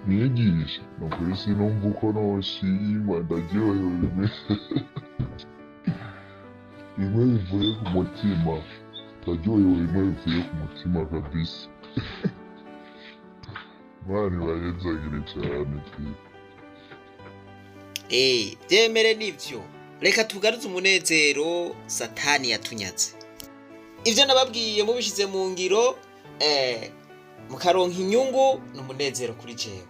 mwigisha nukuri sinumva uko noshima ndaryohewe bimwe bivuye ku mutima ndaryohewe bimwe bivuye ku mutima kabisa Imana ibayezagire cyane byemere nivyo reka tugaruze umunezero satani yatunyaze ivyo nababwiye mubishize mu ngiro mukaronka inyungu n'umunezero kuri jewe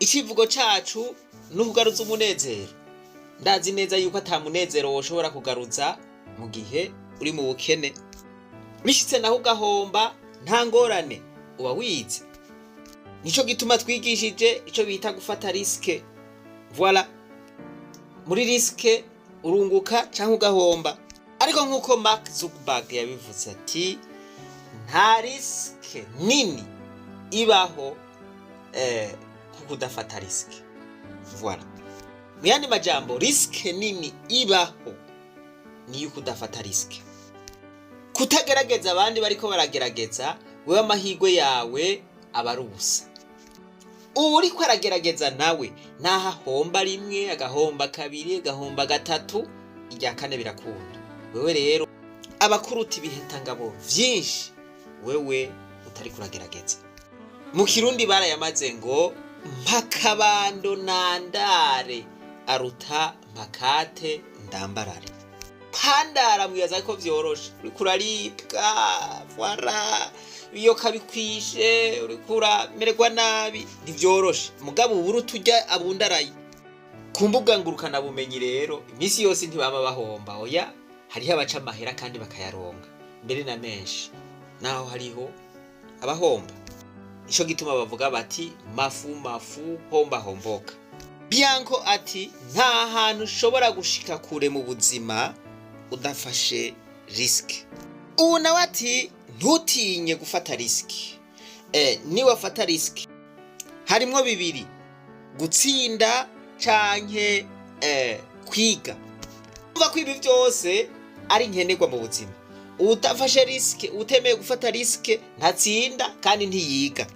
icivugo cacu nukugaruza umunezero ndazi neza yuko ata munezero woshobora kugaruza mu gihe uri mu bukene bishitse naho ugahomba nta ngorane uba wize nico gituma twigishije ico bita gufata riske voilà muri riske urunguka canke ugahomba ariko nkuko Mark Zuckerberg yabivuze ati nta riske nini ibaho kukudafata riske voilà myani majambo riske nini ibaho ni kudafata riske kutagerageza abandi bariko baragerageza wewe amahirwe yawe abarubusa uriko aragerageza nawe naha homba rimwe agahomba kabiri agahomba gatatu irya kane birakunda wewe rero abakuruta ibihitangabo vyinshi wewe utari kuragerageza mu kirundi barayamaze ngo mpakabando nandare aruta mpakate ndambarare pandara mwiyaza ko vyoroshe uriko uraribwa voilà iyo kabikwishe urikura mererwa nabi ntivyoroshe mugabo uburuta urya abundaraye ku mbuga ngurukana bumenyi rero imisi yose ntibaba bahomba oya hariho abaca amahera kandi bakayaronga mbere na menshi naho hariho abahomba ico gituma bavuga bati mafu homba homboka Bianco ati nta hantu ushobora gushika kure mu buzima udafashe risk ubu nawe ati ntutinye gufata risk niwe afata risk harimwo bibiri gutsinda canke kwiga umva ko ibi byose ari nkenerwa mu buzima utafashe risk utemeye gufata risk ntatsinda kandi ntiyiga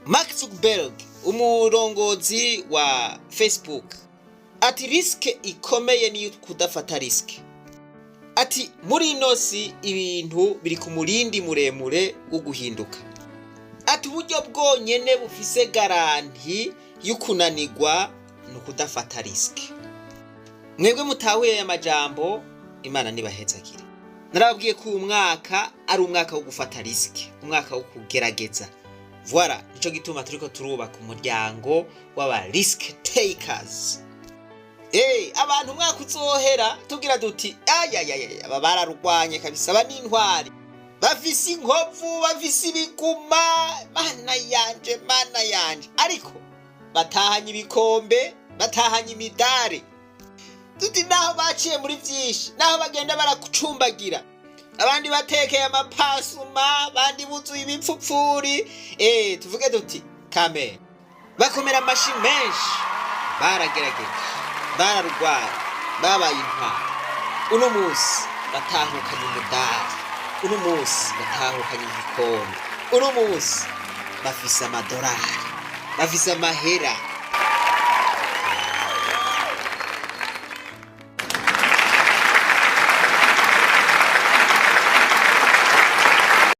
Mark Zuckerberg umurongozi wa Facebook ati risk ikomeye ni kudafata risk ati muri inosi ibintu biri ku murindi muremure wo guhinduka ati uburyo bwonyene bufise garanti y'ukunanirwa no kudafata risk mwebwe mutahuye amajambo Imana nibahezagire narababwiye ko umwaka ari umwaka wo gufata risk umwaka wo kugerageza voilà nico gituma turiko turubaka umuryango w'aba risk takers abantu umwaka uzohera tugira duti aba bararugwanye kabisa aba n'intwari bafise inkovu bafise ibiguma mana yanje ariko batahanye ibikombe batahanye imidari tuti naho baciye muri vyinshi naho bagenda barakucumbagira abandi batekeye amapasuma abandi buzuye ibipfupfuri tuvuge duti kame bakomera amashi menshi baragerageje bararugwaye babaye intwari uno munsi batahukanye umudari uno munsi batahukanye igikombe uno munsi bafise amadolari bafise amahera